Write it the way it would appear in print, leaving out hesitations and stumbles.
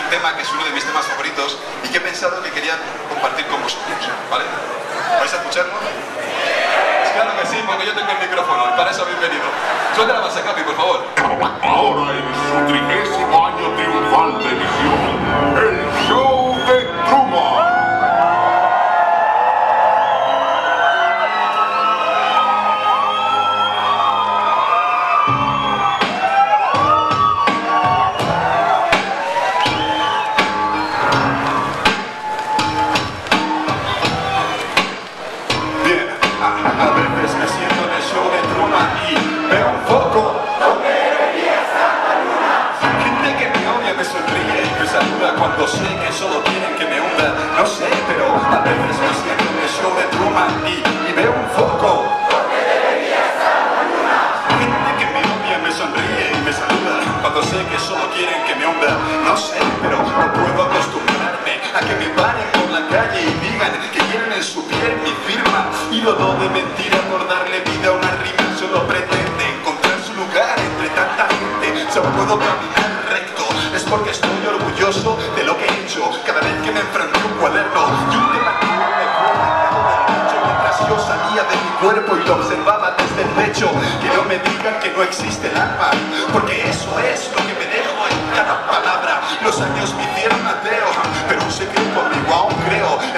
tema que es uno de mis temas favoritos y que he pensado que quería compartir con vosotros, ¿vale? ¿Vais a escucharlo? Pues claro que sí, porque yo tengo el micrófono y para eso habéis venido. Suéltala más a Capi, por favor. Ahora en su 30º año triunfal de emisión, el show de Truman. A veces me siento en el show de Truman y veo un foco donde debería estar la luna. Gente que me odia me sonríe y me saluda cuando sé que solo quieren que me hunda. No sé, pero a veces me siento en el show de Truman y veo un foco donde debería estar la luna. Gente que me odia me sonríe y me saluda cuando sé que solo quieren que me hunda. No sé, pero no puedo acostumbrarme a que me paren por la calle y digan que quieren en su piel mi firma. Ídolo de mentira por darle vida a una rima. Solo pretende encontrar su lugar entre tanta gente. Si puedo caminar recto es porque estoy orgulloso de lo que he hecho. Cada vez que me enfrenté a un cuaderno y un tema que me fue marcado del pecho mientras yo salía de mi cuerpo y lo observaba desde el pecho. Que no me digan que no existe el alma, porque eso es lo que me dejo en cada palabra. Los años me hicieron ateo, pero sé que conmigo aún creo en